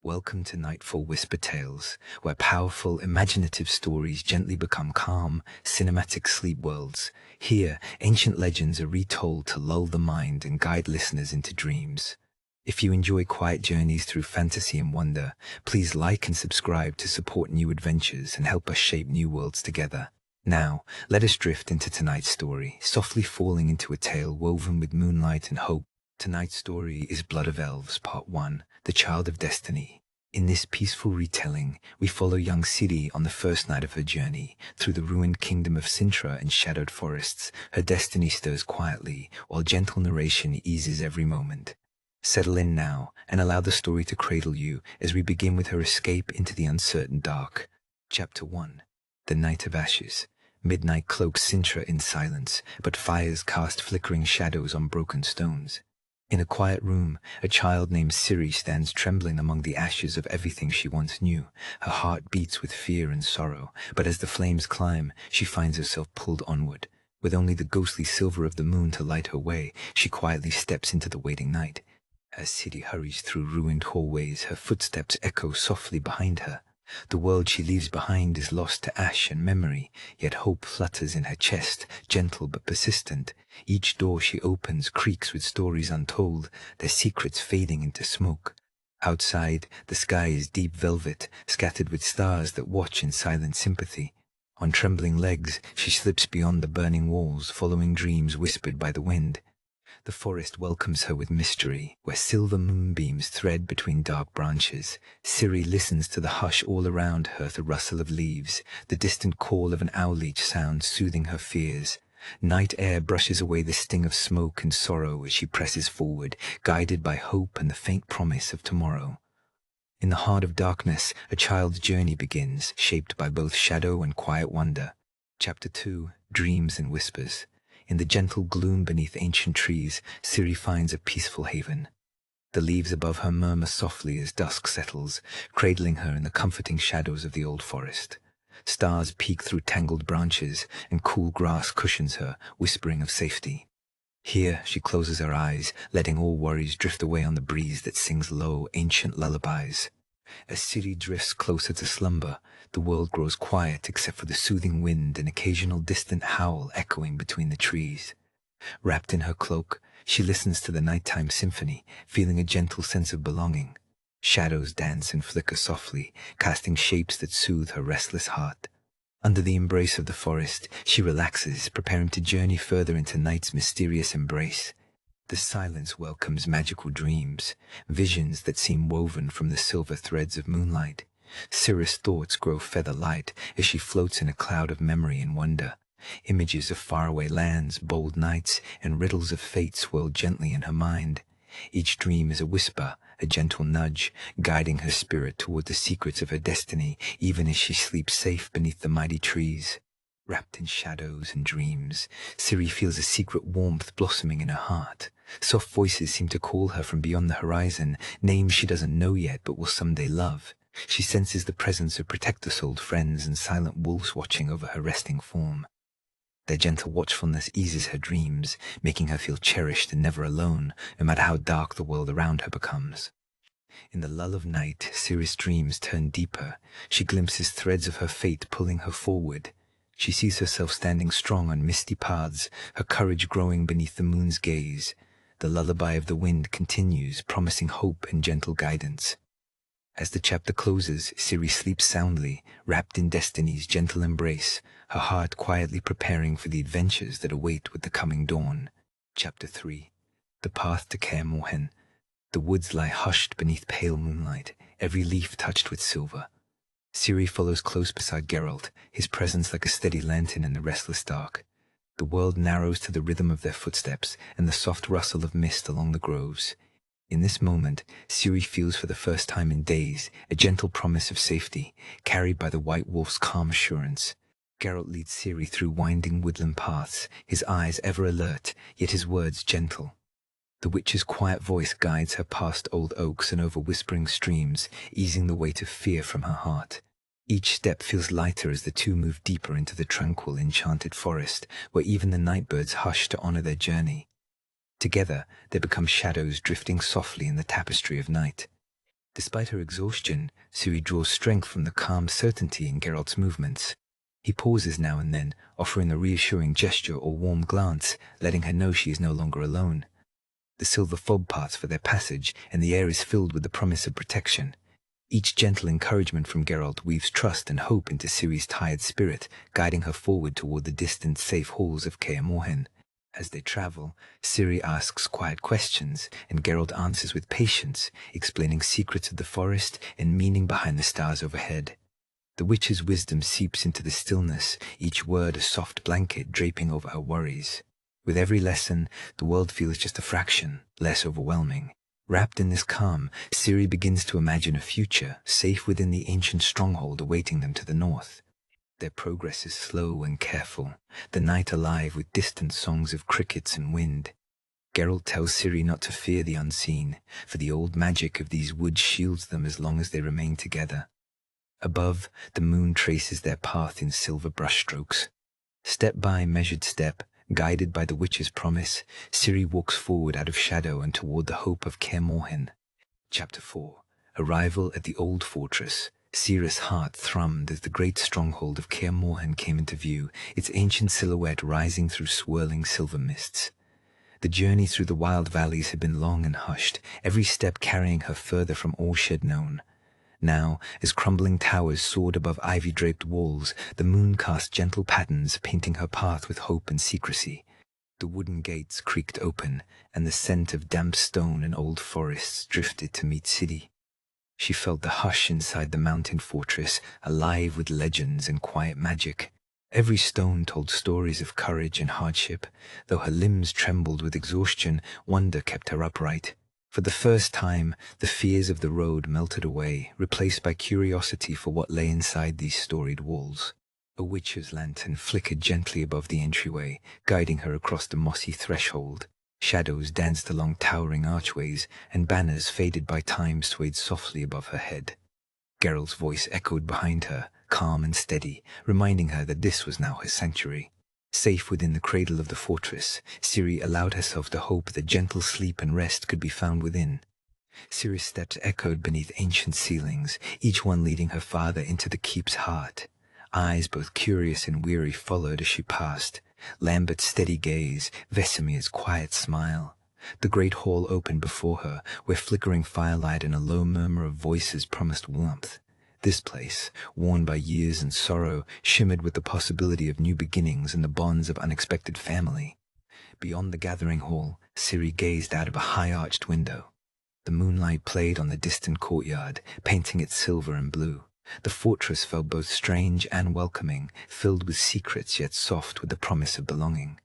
Welcome to Nightfall Whisper Tales, where powerful, imaginative stories gently become calm, cinematic sleep worlds. Here, ancient legends are retold to lull the mind and guide listeners into dreams. If you enjoy quiet journeys through fantasy and wonder, please like and subscribe to support new adventures and help us shape new worlds together. Now, let us drift into tonight's story, softly falling into a tale woven with moonlight and hope. Tonight's story is Blood of Elves, Part 1, The Child of Destiny. In this peaceful retelling, we follow young Ciri on the first night of her journey. Through the ruined kingdom of Sintra and shadowed forests, her destiny stirs quietly, while gentle narration eases every moment. Settle in now, and allow the story to cradle you as we begin with her escape into the uncertain dark. Chapter 1. The Night of Ashes. Midnight cloaks Sintra in silence, but fires cast flickering shadows on broken stones. In a quiet room, a child named Ciri stands trembling among the ashes of everything she once knew. Her heart beats with fear and sorrow, but as the flames climb, she finds herself pulled onward. With only the ghostly silver of the moon to light her way, she quietly steps into the waiting night. As Ciri hurries through ruined hallways, her footsteps echo softly behind her. The world she leaves behind is lost to ash and memory, yet hope flutters in her chest, gentle but persistent. Each door she opens creaks with stories untold, their secrets fading into smoke. Outside, the sky is deep velvet, scattered with stars that watch in silent sympathy. On trembling legs, she slips beyond the burning walls, following dreams whispered by the wind. The forest welcomes her with mystery, where silver moonbeams thread between dark branches. Ciri listens to the hush all around her, the rustle of leaves, the distant call of an owl each sound soothing her fears. Night air brushes away the sting of smoke and sorrow as she presses forward, guided by hope and the faint promise of tomorrow. In the heart of darkness, a child's journey begins, shaped by both shadow and quiet wonder. Chapter 2. Dreams and Whispers. In the gentle gloom beneath ancient trees, Ciri finds a peaceful haven. The leaves above her murmur softly as dusk settles, cradling her in the comforting shadows of the old forest. Stars peek through tangled branches, and cool grass cushions her, whispering of safety. Here she closes her eyes, letting all worries drift away on the breeze that sings low, ancient lullabies. As Ciri drifts closer to slumber, the world grows quiet except for the soothing wind and occasional distant howl echoing between the trees. Wrapped in her cloak, she listens to the nighttime symphony, feeling a gentle sense of belonging. Shadows dance and flicker softly, casting shapes that soothe her restless heart. Under the embrace of the forest, she relaxes, preparing to journey further into night's mysterious embrace. The silence welcomes magical dreams, visions that seem woven from the silver threads of moonlight. Ciri's thoughts grow feather light as she floats in a cloud of memory and wonder. Images of faraway lands, bold nights, and riddles of fate swirl gently in her mind. Each dream is a whisper, a gentle nudge, guiding her spirit toward the secrets of her destiny, even as she sleeps safe beneath the mighty trees. Wrapped in shadows and dreams, Ciri feels a secret warmth blossoming in her heart. Soft voices seem to call her from beyond the horizon, names she doesn't know yet but will someday love. She senses the presence of protectless old friends and silent wolves watching over her resting form. Their gentle watchfulness eases her dreams, making her feel cherished and never alone, no matter how dark the world around her becomes. In the lull of night, Ciri's dreams turn deeper. She glimpses threads of her fate pulling her forward. She sees herself standing strong on misty paths, her courage growing beneath the moon's gaze. The lullaby of the wind continues, promising hope and gentle guidance. As the chapter closes, Ciri sleeps soundly, wrapped in destiny's gentle embrace, her heart quietly preparing for the adventures that await with the coming dawn. Chapter 3. The Path to Kaer Morhen. The woods lie hushed beneath pale moonlight, every leaf touched with silver. Ciri follows close beside Geralt, his presence like a steady lantern in the restless dark. The world narrows to the rhythm of their footsteps and the soft rustle of mist along the groves. In this moment, Ciri feels for the first time in days a gentle promise of safety, carried by the White Wolf's calm assurance. Geralt leads Ciri through winding woodland paths, his eyes ever alert, yet his words gentle. The witch's quiet voice guides her past old oaks and over whispering streams, easing the weight of fear from her heart. Each step feels lighter as the two move deeper into the tranquil, enchanted forest, where even the nightbirds hush to honor their journey. Together, they become shadows drifting softly in the tapestry of night. Despite her exhaustion, Ciri draws strength from the calm certainty in Geralt's movements. He pauses now and then, offering a reassuring gesture or warm glance, letting her know she is no longer alone. The silver fob parts for their passage, and the air is filled with the promise of protection. Each gentle encouragement from Geralt weaves trust and hope into Ciri's tired spirit, guiding her forward toward the distant, safe halls of Kaer Morhen. As they travel, Ciri asks quiet questions, and Geralt answers with patience, explaining secrets of the forest and meaning behind the stars overhead. The witch's wisdom seeps into the stillness, each word a soft blanket draping over her worries. With every lesson, the world feels just a fraction less overwhelming. Wrapped in this calm, Ciri begins to imagine a future, safe within the ancient stronghold awaiting them to the north. Their progress is slow and careful, the night alive with distant songs of crickets and wind. Geralt tells Ciri not to fear the unseen, for the old magic of these woods shields them as long as they remain together. Above, the moon traces their path in silver brushstrokes. Step by measured step, guided by the witch's promise, Ciri walks forward out of shadow and toward the hope of Kaer Morhen. Chapter 4. Arrival at the old fortress. Ciri's heart thrummed as the great stronghold of Kaer Morhen came into view, its ancient silhouette rising through swirling silver mists. The journey through the wild valleys had been long and hushed, every step carrying her further from all she had known. Now, as crumbling towers soared above ivy-draped walls, the moon cast gentle patterns, painting her path with hope and secrecy. The wooden gates creaked open, and the scent of damp stone and old forests drifted to meet Ciri. She felt the hush inside the mountain fortress, alive with legends and quiet magic. Every stone told stories of courage and hardship. Though her limbs trembled with exhaustion, wonder kept her upright. For the first time, the fears of the road melted away, replaced by curiosity for what lay inside these storied walls. A witch's lantern flickered gently above the entryway, guiding her across the mossy threshold. Shadows danced along towering archways, and banners faded by time swayed softly above her head. Geralt's voice echoed behind her, calm and steady, reminding her that this was now her sanctuary. Safe within the cradle of the fortress, Ciri allowed herself to hope that gentle sleep and rest could be found within. Ciri's steps echoed beneath ancient ceilings, each one leading her farther into the keep's heart. Eyes both curious and weary followed as she passed. Lambert's steady gaze, Vesemir's quiet smile. The great hall opened before her, where flickering firelight and a low murmur of voices promised warmth. This place, worn by years and sorrow, shimmered with the possibility of new beginnings and the bonds of unexpected family. Beyond the gathering hall, Ciri gazed out of a high-arched window. The moonlight played on the distant courtyard, painting it silver and blue. The fortress felt both strange and welcoming, filled with secrets yet soft with the promise of belonging.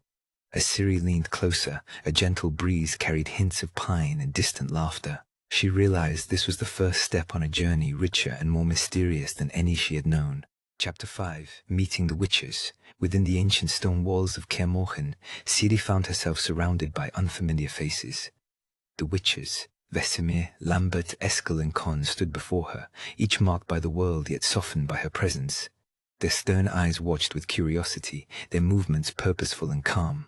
As Ciri leaned closer, a gentle breeze carried hints of pine and distant laughter. She realized this was the first step on a journey richer and more mysterious than any she had known. Chapter 5. Meeting the Witches. Within the ancient stone walls of Kaer Morhen, Ciri found herself surrounded by unfamiliar faces. The witches, Vesemir, Lambert, Eskel, and Con stood before her, each marked by the world yet softened by her presence. Their stern eyes watched with curiosity, their movements purposeful and calm.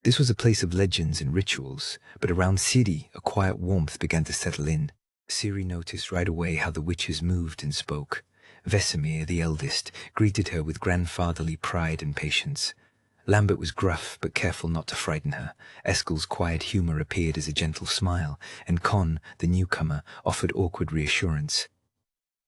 This was a place of legends and rituals, but around Ciri a quiet warmth began to settle in. Ciri noticed right away how the witches moved and spoke. Vesemir, the eldest, greeted her with grandfatherly pride and patience. Lambert was gruff but careful not to frighten her. Eskel's quiet humor appeared as a gentle smile, and Con, the newcomer, offered awkward reassurance.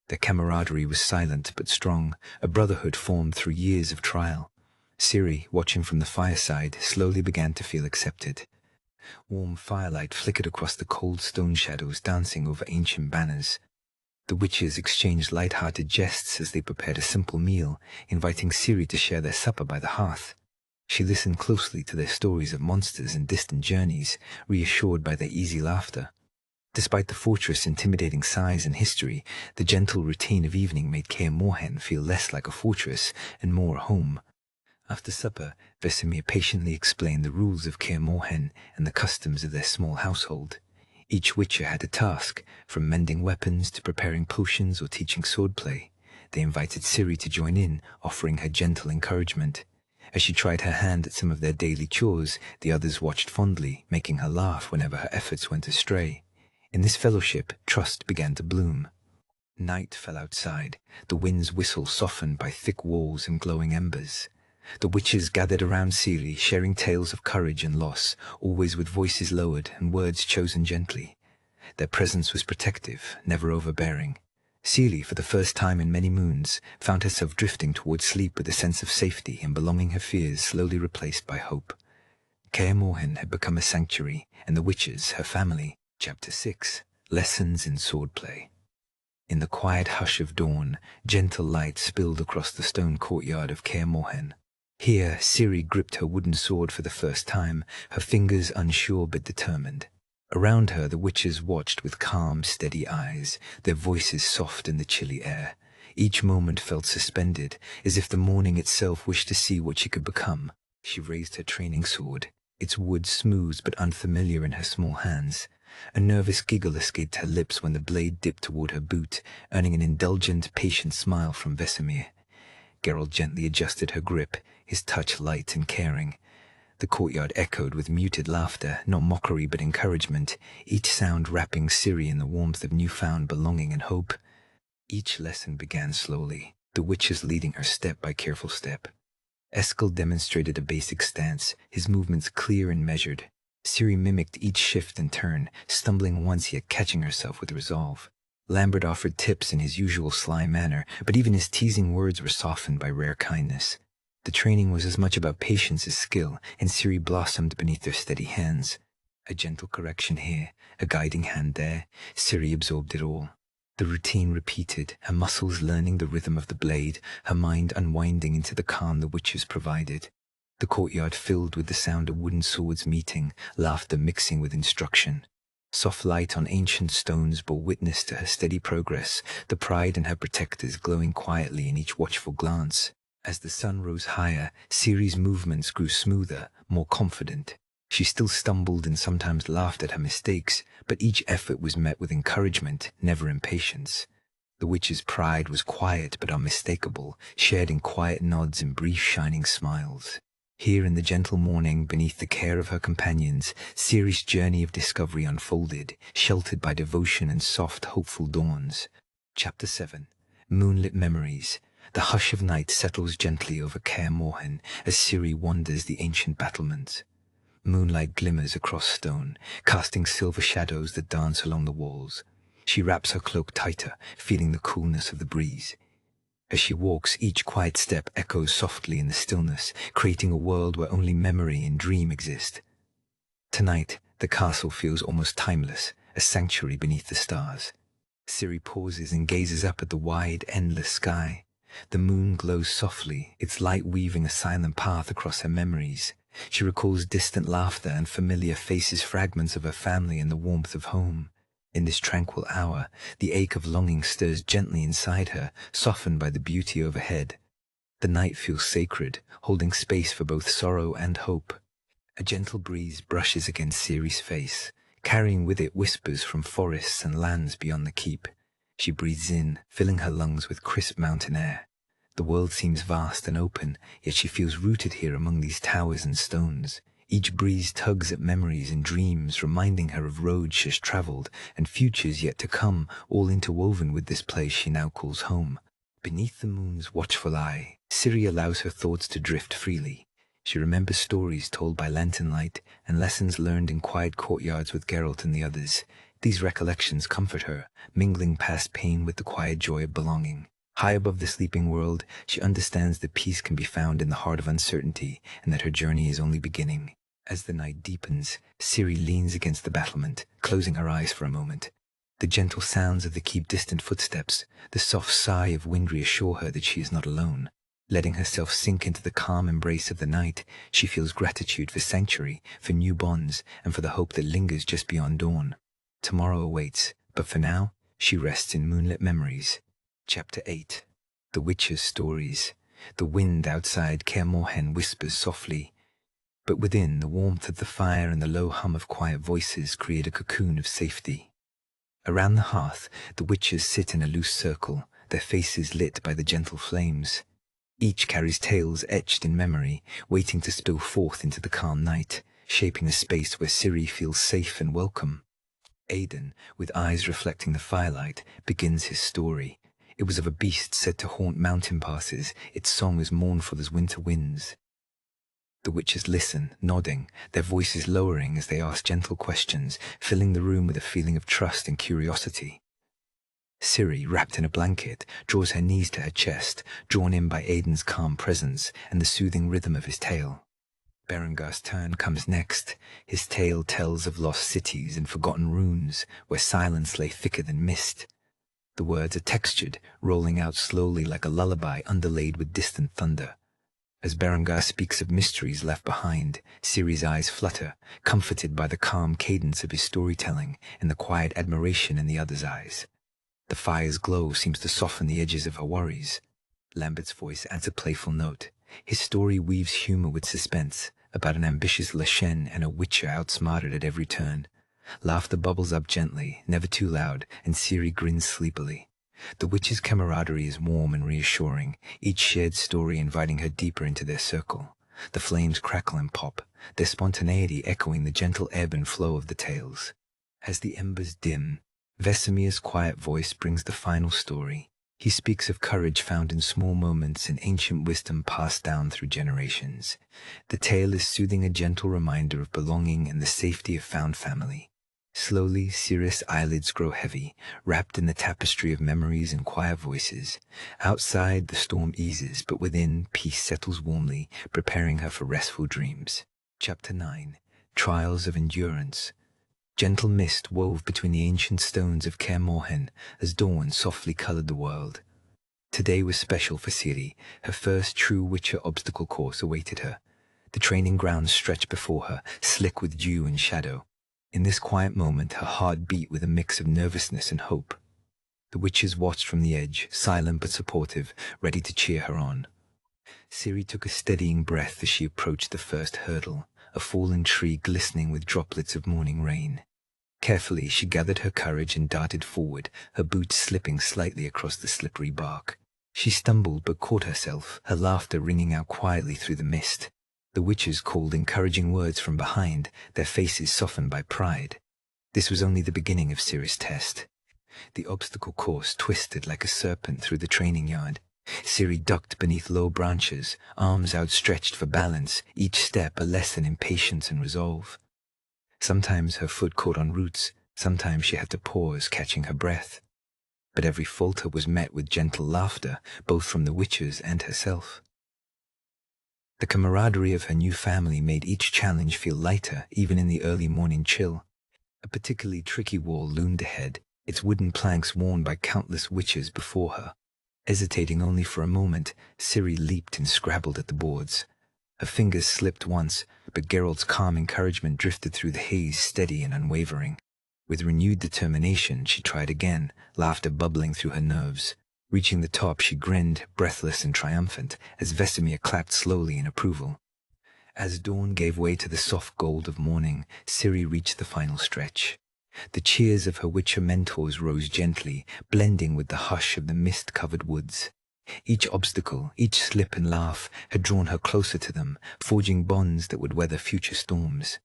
Their camaraderie was silent but strong, a brotherhood formed through years of trial. Ciri, watching from the fireside, slowly began to feel accepted. Warm firelight flickered across the cold stone shadows dancing over ancient banners. The witches exchanged light-hearted jests as they prepared a simple meal, inviting Ciri to share their supper by the hearth. She listened closely to their stories of monsters and distant journeys, reassured by their easy laughter. Despite the fortress' intimidating size and history, the gentle routine of evening made Kaer Morhen feel less like a fortress and more a home. After supper, Vesemir patiently explained the rules of Kaer Morhen and the customs of their small household. Each witcher had a task, from mending weapons to preparing potions or teaching swordplay. They invited Ciri to join in, offering her gentle encouragement. As she tried her hand at some of their daily chores, the others watched fondly, making her laugh whenever her efforts went astray. In this fellowship, trust began to bloom. Night fell outside, the wind's whistle softened by thick walls and glowing embers. The witches gathered around Ciri, sharing tales of courage and loss, always with voices lowered and words chosen gently. Their presence was protective, never overbearing. Ciri, for the first time in many moons, found herself drifting towards sleep with a sense of safety and belonging, her fears slowly replaced by hope. Kaer Morhen had become a sanctuary, and the witches, her family. Chapter 6. Lessons in Swordplay. In the quiet hush of dawn, gentle light spilled across the stone courtyard of Kaer Morhen. Here, Ciri gripped her wooden sword for the first time, her fingers unsure but determined. Around her, the witches watched with calm, steady eyes, their voices soft in the chilly air. Each moment felt suspended, as if the morning itself wished to see what she could become. She raised her training sword, its wood smooth but unfamiliar in her small hands. A nervous giggle escaped her lips when the blade dipped toward her boot, earning an indulgent, patient smile from Vesemir. Geralt gently adjusted her grip, his touch light and caring. The courtyard echoed with muted laughter, not mockery but encouragement, each sound wrapping Ciri in the warmth of newfound belonging and hope. Each lesson began slowly, the witches leading her step by careful step. Eskel demonstrated a basic stance, his movements clear and measured. Ciri mimicked each shift and turn, stumbling once yet catching herself with resolve. Lambert offered tips in his usual sly manner, but even his teasing words were softened by rare kindness. The training was as much about patience as skill, and Ciri blossomed beneath their steady hands. A gentle correction here, a guiding hand there, Ciri absorbed it all. The routine repeated, her muscles learning the rhythm of the blade, her mind unwinding into the calm the witches provided. The courtyard filled with the sound of wooden swords meeting, laughter mixing with instruction. Soft light on ancient stones bore witness to her steady progress, the pride in her protectors glowing quietly in each watchful glance. As the sun rose higher, Ciri's movements grew smoother, more confident. She still stumbled and sometimes laughed at her mistakes, but each effort was met with encouragement, never impatience. The witch's pride was quiet but unmistakable, shared in quiet nods and brief shining smiles. Here in the gentle morning, beneath the care of her companions, Ciri's journey of discovery unfolded, sheltered by devotion and soft, hopeful dawns. Chapter 7. Moonlit Memories. The hush of night settles gently over Kaer Morhen as Ciri wanders the ancient battlements. Moonlight glimmers across stone, casting silver shadows that dance along the walls. She wraps her cloak tighter, feeling the coolness of the breeze. As she walks, each quiet step echoes softly in the stillness, creating a world where only memory and dream exist. Tonight, the castle feels almost timeless, a sanctuary beneath the stars. Ciri pauses and gazes up at the wide, endless sky. The moon glows softly, its light weaving a silent path across her memories. She recalls distant laughter and familiar faces, fragments of her family and the warmth of home. In this tranquil hour, the ache of longing stirs gently inside her, softened by the beauty overhead. The night feels sacred, holding space for both sorrow and hope. A gentle breeze brushes against Ciri's face, carrying with it whispers from forests and lands beyond the keep. She breathes in, filling her lungs with crisp mountain air. The world seems vast and open, yet she feels rooted here among these towers and stones. Each breeze tugs at memories and dreams, reminding her of roads she's traveled and futures yet to come, all interwoven with this place she now calls home. Beneath the moon's watchful eye, Ciri allows her thoughts to drift freely. She remembers stories told by lantern light and lessons learned in quiet courtyards with Geralt and the others. These recollections comfort her, mingling past pain with the quiet joy of belonging. High above the sleeping world, she understands that peace can be found in the heart of uncertainty and that her journey is only beginning. As the night deepens, Ciri leans against the battlement, closing her eyes for a moment. The gentle sounds of the keep distant footsteps, the soft sigh of wind reassure her that she is not alone. Letting herself sink into the calm embrace of the night, she feels gratitude for sanctuary, for new bonds, and for the hope that lingers just beyond dawn. Tomorrow awaits, but for now, she rests in moonlit memories. Chapter 8. The Witcher's Stories. The wind outside Kaer Morhen whispers softly, but within, the warmth of the fire and the low hum of quiet voices create a cocoon of safety. Around the hearth, the witches sit in a loose circle, their faces lit by the gentle flames. Each carries tales etched in memory, waiting to spill forth into the calm night, shaping a space where Ciri feels safe and welcome. Aidan, with eyes reflecting the firelight, begins his story. It was of a beast said to haunt mountain passes, its song as mournful as winter winds. The witches listen, nodding, their voices lowering as they ask gentle questions, filling the room with a feeling of trust and curiosity. Ciri, wrapped in a blanket, draws her knees to her chest, drawn in by Aidan's calm presence and the soothing rhythm of his tale. Berengar's turn comes next. His tale tells of lost cities and forgotten runes, where silence lay thicker than mist. The words are textured, rolling out slowly like a lullaby underlaid with distant thunder. As Berengar speaks of mysteries left behind, Ciri's eyes flutter, comforted by the calm cadence of his storytelling and the quiet admiration in the other's eyes. The fire's glow seems to soften the edges of her worries. Lambert's voice adds a playful note. His story weaves humor with suspense, about an ambitious Leshen and a witcher outsmarted at every turn. Laughter bubbles up gently, never too loud, and Ciri grins sleepily. The witches' camaraderie is warm and reassuring, each shared story inviting her deeper into their circle. The flames crackle and pop, their spontaneity echoing the gentle ebb and flow of the tales. As the embers dim, Vesemir's quiet voice brings the final story. He speaks of courage found in small moments and ancient wisdom passed down through generations. The tale is soothing, a gentle reminder of belonging and the safety of found family. Slowly, Ciri's eyelids grow heavy, wrapped in the tapestry of memories and quiet voices. Outside, the storm eases, but within, peace settles warmly, preparing her for restful dreams. Chapter 9. Trials of Endurance. Gentle mist wove between the ancient stones of Kaer Morhen as dawn softly colored the world. Today was special for Ciri. Her first true Witcher obstacle course awaited her. The training grounds stretched before her, slick with dew and shadow. In this quiet moment, her heart beat with a mix of nervousness and hope. The witches watched from the edge, silent but supportive, ready to cheer her on. Ciri took a steadying breath as she approached the first hurdle, a fallen tree glistening with droplets of morning rain. Carefully, she gathered her courage and darted forward, her boots slipping slightly across the slippery bark. She stumbled but caught herself, her laughter ringing out quietly through the mist. The witches called encouraging words from behind, their faces softened by pride. This was only the beginning of Ciri's test. The obstacle course twisted like a serpent through the training yard. Ciri ducked beneath low branches, arms outstretched for balance, each step a lesson in patience and resolve. Sometimes her foot caught on roots, sometimes she had to pause, catching her breath. But every falter was met with gentle laughter, both from the witches and herself. The camaraderie of her new family made each challenge feel lighter, even in the early morning chill. A particularly tricky wall loomed ahead, its wooden planks worn by countless witches before her. Hesitating only for a moment, Ciri leaped and scrabbled at the boards. Her fingers slipped once, but Geralt's calm encouragement drifted through the haze, steady and unwavering. With renewed determination, she tried again, laughter bubbling through her nerves. Reaching the top, she grinned, breathless and triumphant, as Vesemir clapped slowly in approval. As dawn gave way to the soft gold of morning, Ciri reached the final stretch. The cheers of her witcher mentors rose gently, blending with the hush of the mist-covered woods. Each obstacle, each slip and laugh, had drawn her closer to them, forging bonds that would weather future storms.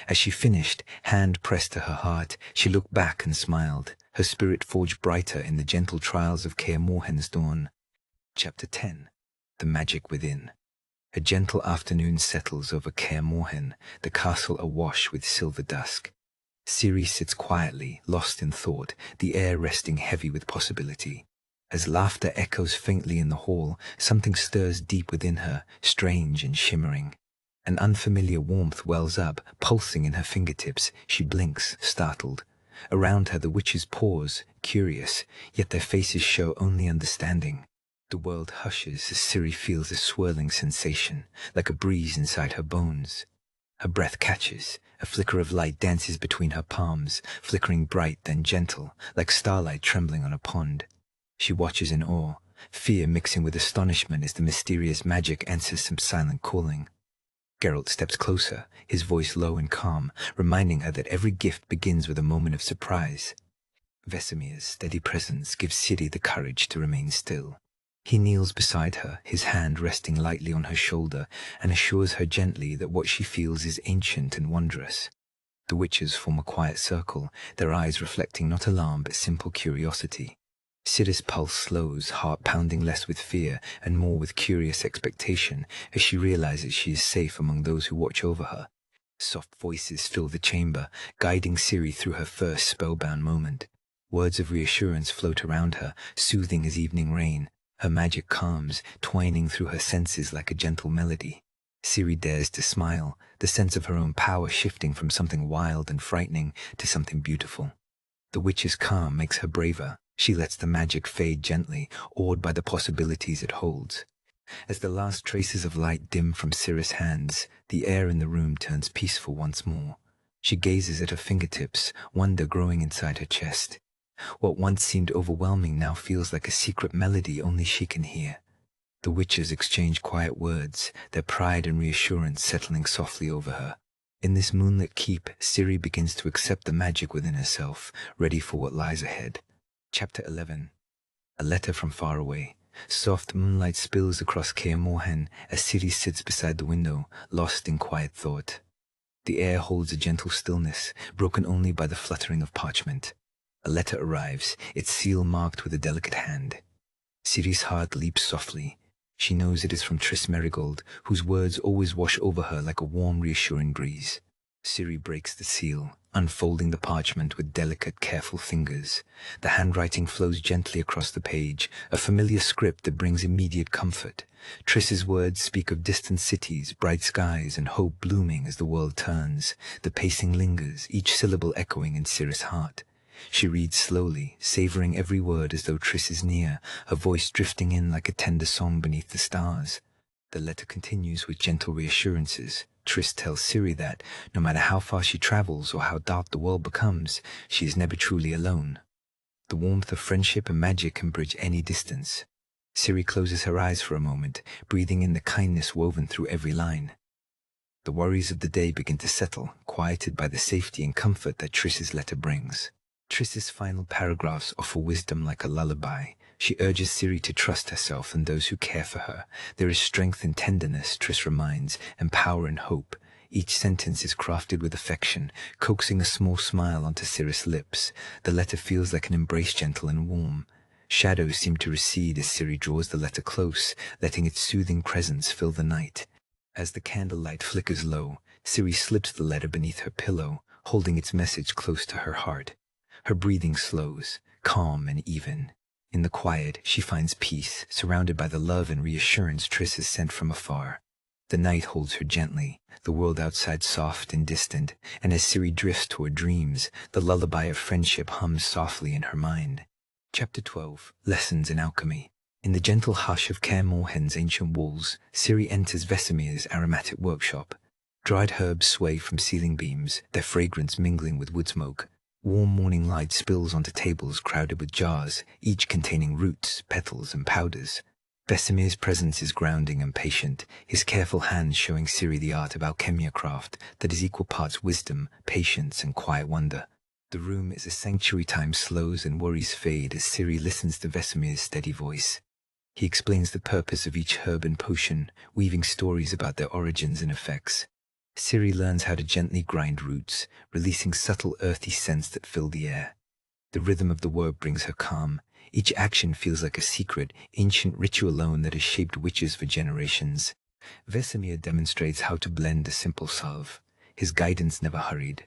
As she finished, hand pressed to her heart, she looked back and smiled, her spirit forged brighter in the gentle trials of Kaer Morhen's dawn. Chapter 10. The Magic Within. A gentle afternoon settles over Kaer Morhen, the castle awash with silver dusk. Ciri sits quietly, lost in thought, the air resting heavy with possibility. As laughter echoes faintly in the hall, something stirs deep within her, strange and shimmering. An unfamiliar warmth wells up, pulsing in her fingertips. She blinks, startled. Around her the witches pause, curious, yet their faces show only understanding. The world hushes as Ciri feels a swirling sensation, like a breeze inside her bones. Her breath catches, a flicker of light dances between her palms, flickering bright then gentle, like starlight trembling on a pond. She watches in awe, fear mixing with astonishment as the mysterious magic answers some silent calling. Geralt steps closer, his voice low and calm, reminding her that every gift begins with a moment of surprise. Vesemir's steady presence gives Ciri the courage to remain still. He kneels beside her, his hand resting lightly on her shoulder, and assures her gently that what she feels is ancient and wondrous. The witches form a quiet circle, their eyes reflecting not alarm but simple curiosity. Ciri's pulse slows, heart pounding less with fear and more with curious expectation as she realizes she is safe among those who watch over her. Soft voices fill the chamber, guiding Ciri through her first spellbound moment. Words of reassurance float around her, soothing as evening rain. Her magic calms, twining through her senses like a gentle melody. Ciri dares to smile, the sense of her own power shifting from something wild and frightening to something beautiful. The witch's calm makes her braver. She lets the magic fade gently, awed by the possibilities it holds. As the last traces of light dim from Ciri's hands, the air in the room turns peaceful once more. She gazes at her fingertips, wonder growing inside her chest. What once seemed overwhelming now feels like a secret melody only she can hear. The witches exchange quiet words, their pride and reassurance settling softly over her. In this moonlit keep, Ciri begins to accept the magic within herself, ready for what lies ahead. Chapter 11. A letter from far away. Soft moonlight spills across Kaer Morhen as Ciri sits beside the window, lost in quiet thought. The air holds a gentle stillness, broken only by the fluttering of parchment. A letter arrives, its seal marked with a delicate hand. Ciri's heart leaps softly. She knows it is from Triss Merigold, whose words always wash over her like a warm, reassuring breeze. Ciri breaks the seal, unfolding the parchment with delicate, careful fingers. The handwriting flows gently across the page, a familiar script that brings immediate comfort. Triss's words speak of distant cities, bright skies, and hope blooming as the world turns. The pacing lingers, each syllable echoing in Ciri's heart. She reads slowly, savoring every word as though Triss is near, her voice drifting in like a tender song beneath the stars. The letter continues with gentle reassurances. Triss tells Ciri that, no matter how far she travels or how dark the world becomes, she is never truly alone. The warmth of friendship and magic can bridge any distance. Ciri closes her eyes for a moment, breathing in the kindness woven through every line. The worries of the day begin to settle, quieted by the safety and comfort that Triss's letter brings. Triss's final paragraphs offer wisdom like a lullaby. She urges Ciri to trust herself and those who care for her. There is strength in tenderness, Triss reminds, and power in hope. Each sentence is crafted with affection, coaxing a small smile onto Ciri's lips. The letter feels like an embrace, gentle and warm. Shadows seem to recede as Ciri draws the letter close, letting its soothing presence fill the night. As the candlelight flickers low, Ciri slips the letter beneath her pillow, holding its message close to her heart. Her breathing slows, calm and even. In the quiet, she finds peace, surrounded by the love and reassurance Triss has sent from afar. The night holds her gently, the world outside soft and distant, and as Ciri drifts toward dreams, the lullaby of friendship hums softly in her mind. Chapter 12. Lessons in Alchemy. In the gentle hush of Kaer Morhen's ancient walls, Ciri enters Vesemir's aromatic workshop. Dried herbs sway from ceiling beams, their fragrance mingling with wood smoke. Warm morning light spills onto tables crowded with jars, each containing roots, petals, and powders. Vesemir's presence is grounding and patient, his careful hands showing Ciri the art of alchemia craft that is equal parts wisdom, patience, and quiet wonder. The room is a sanctuary. Time slows and worries fade as Ciri listens to Vesemir's steady voice. He explains the purpose of each herb and potion, weaving stories about their origins and effects. Ciri learns how to gently grind roots, releasing subtle earthy scents that fill the air. The rhythm of the work brings her calm. Each action feels like a secret, ancient ritual alone that has shaped witches for generations. Vesemir demonstrates how to blend a simple salve, his guidance never hurried.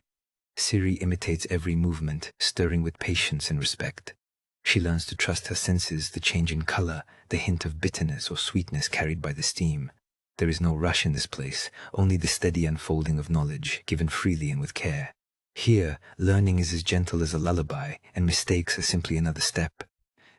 Ciri imitates every movement, stirring with patience and respect. She learns to trust her senses, the change in color, the hint of bitterness or sweetness carried by the steam. There is no rush in this place, only the steady unfolding of knowledge, given freely and with care. Here, learning is as gentle as a lullaby, and mistakes are simply another step.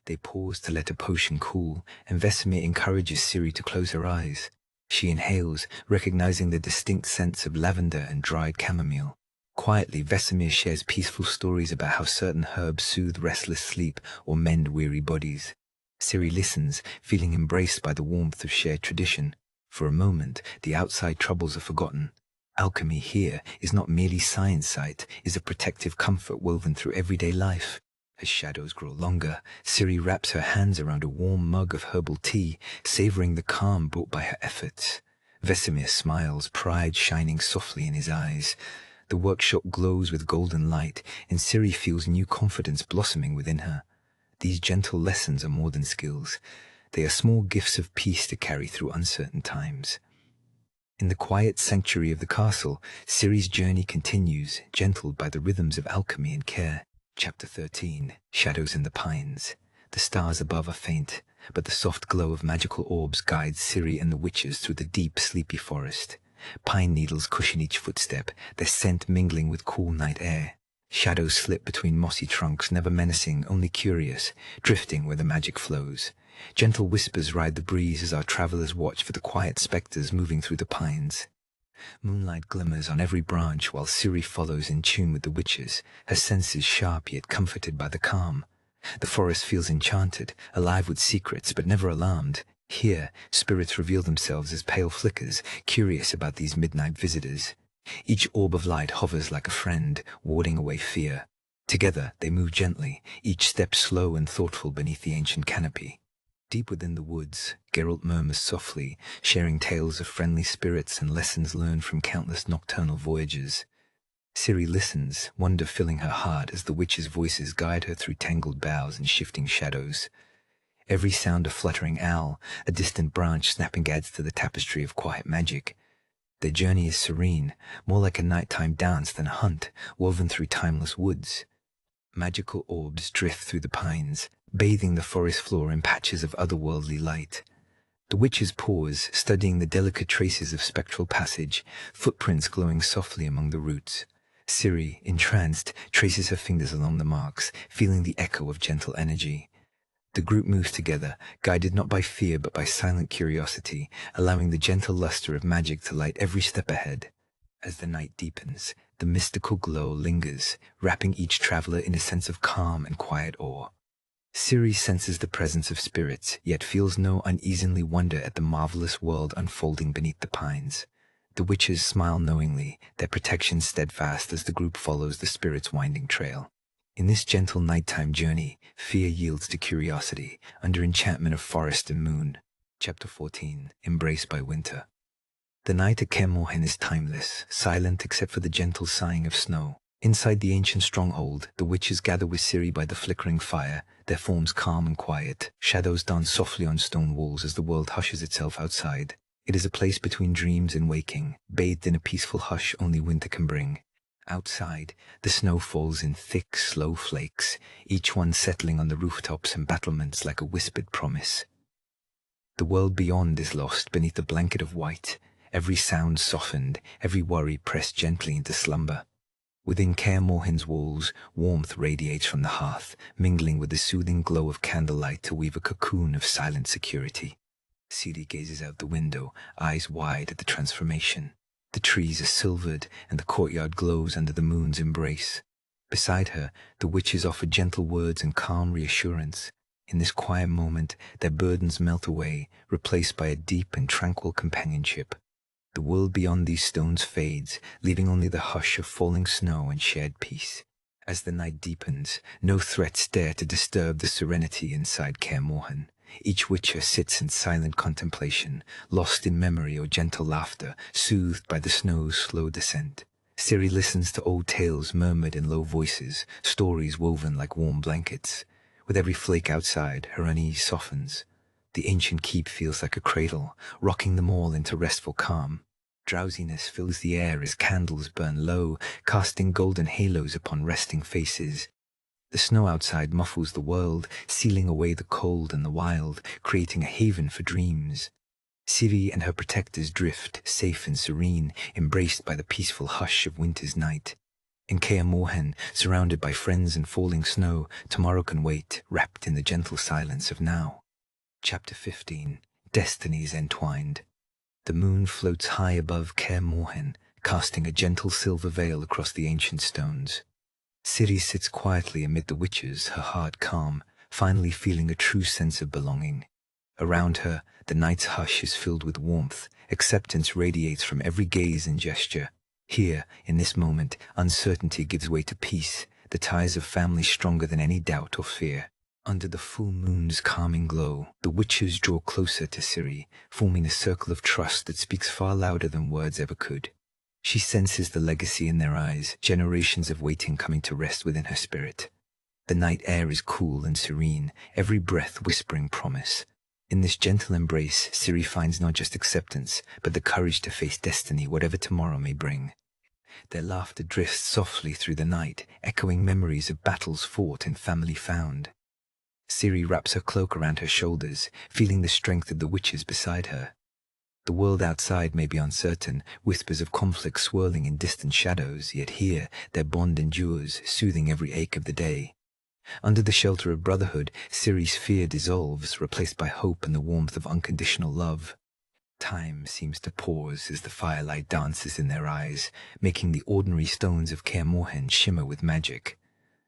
They pause to let a potion cool, and Vesemir encourages Ciri to close her eyes. She inhales, recognizing the distinct scents of lavender and dried chamomile. Quietly, Vesemir shares peaceful stories about how certain herbs soothe restless sleep or mend weary bodies. Ciri listens, feeling embraced by the warmth of shared tradition. For a moment, the outside troubles are forgotten. Alchemy here is not merely science sight, is a protective comfort woven through everyday life. As shadows grow longer, Ciri wraps her hands around a warm mug of herbal tea, savoring the calm brought by her efforts. Vesemir smiles, pride shining softly in his eyes. The workshop glows with golden light, and Ciri feels new confidence blossoming within her. These gentle lessons are more than skills. They are small gifts of peace to carry through uncertain times. In the quiet sanctuary of the castle, Ciri's journey continues, gentled by the rhythms of alchemy and care. Chapter 13. Shadows in the Pines. The stars above are faint, but the soft glow of magical orbs guides Ciri and the witches through the deep, sleepy forest. Pine needles cushion each footstep, their scent mingling with cool night air. Shadows slip between mossy trunks, never menacing, only curious, drifting where the magic flows. Gentle whispers ride the breeze as our travelers watch for the quiet specters moving through the pines. Moonlight glimmers on every branch while Ciri follows in tune with the witches, her senses sharp yet comforted by the calm. The forest feels enchanted, alive with secrets, but never alarmed. Here, spirits reveal themselves as pale flickers, curious about these midnight visitors. Each orb of light hovers like a friend, warding away fear. Together, they move gently, each step slow and thoughtful beneath the ancient canopy. Deep within the woods, Geralt murmurs softly, sharing tales of friendly spirits and lessons learned from countless nocturnal voyages. Ciri listens, wonder filling her heart as the witches' voices guide her through tangled boughs and shifting shadows. Every sound a fluttering owl, a distant branch snapping adds to the tapestry of quiet magic. Their journey is serene, more like a nighttime dance than a hunt, woven through timeless woods. Magical orbs drift through the pines, bathing the forest floor in patches of otherworldly light. The witches pause, studying the delicate traces of spectral passage, footprints glowing softly among the roots. Ciri, entranced, traces her fingers along the marks, feeling the echo of gentle energy. The group moves together, guided not by fear but by silent curiosity, allowing the gentle luster of magic to light every step ahead. As the night deepens, the mystical glow lingers, wrapping each traveler in a sense of calm and quiet awe. Ciri senses the presence of spirits, yet feels no uneasy wonder at the marvelous world unfolding beneath the pines. The witches smile knowingly, their protection steadfast as the group follows the spirits' winding trail. In this gentle nighttime journey, fear yields to curiosity, under enchantment of forest and moon. Chapter 14. Embraced by Winter. The night at Kaer Morhen is timeless, silent except for the gentle sighing of snow. Inside the ancient stronghold, the witches gather with Ciri by the flickering fire, their forms calm and quiet. Shadows dance softly on stone walls as the world hushes itself outside. It is a place between dreams and waking, bathed in a peaceful hush only winter can bring. Outside, the snow falls in thick, slow flakes, each one settling on the rooftops and battlements like a whispered promise. The world beyond is lost beneath a blanket of white, every sound softened, every worry pressed gently into slumber. Within Kaer Morhen's walls, warmth radiates from the hearth, mingling with the soothing glow of candlelight to weave a cocoon of silent security. Ciri gazes out the window, eyes wide at the transformation. The trees are silvered, and the courtyard glows under the moon's embrace. Beside her, the witches offer gentle words and calm reassurance. In this quiet moment, their burdens melt away, replaced by a deep and tranquil companionship. The world beyond these stones fades, leaving only the hush of falling snow and shared peace. As the night deepens, no threats dare to disturb the serenity inside Kaer Morhen. Each witcher sits in silent contemplation, lost in memory or gentle laughter, soothed by the snow's slow descent. Ciri listens to old tales murmured in low voices, stories woven like warm blankets. With every flake outside, her unease softens. The ancient keep feels like a cradle, rocking them all into restful calm. Drowsiness fills the air as candles burn low, casting golden halos upon resting faces. The snow outside muffles the world, sealing away the cold and the wild, creating a haven for dreams. Ciri and her protectors drift, safe and serene, embraced by the peaceful hush of winter's night. In Kaer Morhen, surrounded by friends and falling snow, tomorrow can wait, wrapped in the gentle silence of now. Chapter 15. Destinies Entwined. The moon floats high above Kaer Morhen, casting a gentle silver veil across the ancient stones. Ciri sits quietly amid the witches, her heart calm, finally feeling a true sense of belonging. Around her, the night's hush is filled with warmth, acceptance radiates from every gaze and gesture. Here, in this moment, uncertainty gives way to peace, the ties of family stronger than any doubt or fear. Under the full moon's calming glow, the witches draw closer to Ciri, forming a circle of trust that speaks far louder than words ever could. She senses the legacy in their eyes, generations of waiting coming to rest within her spirit. The night air is cool and serene, every breath whispering promise. In this gentle embrace, Ciri finds not just acceptance, but the courage to face destiny, whatever tomorrow may bring. Their laughter drifts softly through the night, echoing memories of battles fought and family found. Ciri wraps her cloak around her shoulders, feeling the strength of the witches beside her. The world outside may be uncertain, whispers of conflict swirling in distant shadows, yet here their bond endures, soothing every ache of the day. Under the shelter of brotherhood, Ciri's fear dissolves, replaced by hope and the warmth of unconditional love. Time seems to pause as the firelight dances in their eyes, making the ordinary stones of Kaer Morhen shimmer with magic.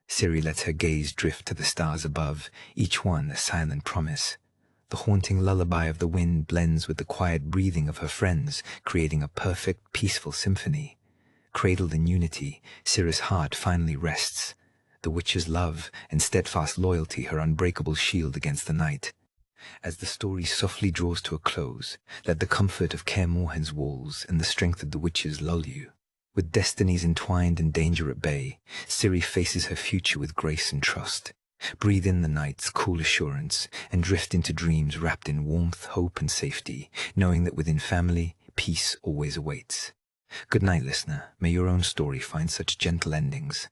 Ciri lets her gaze drift to the stars above, each one a silent promise. The haunting lullaby of the wind blends with the quiet breathing of her friends, creating a perfect, peaceful symphony. Cradled in unity, Ciri's heart finally rests. The witch's love and steadfast loyalty her unbreakable shield against the night. As the story softly draws to a close, let the comfort of Kaer Morhen's walls and the strength of the witches lull you. With destinies entwined and danger at bay, Ciri faces her future with grace and trust. Breathe in the night's cool assurance and drift into dreams wrapped in warmth, hope, and safety, knowing that within family, peace always awaits. Good night, listener. May your own story find such gentle endings.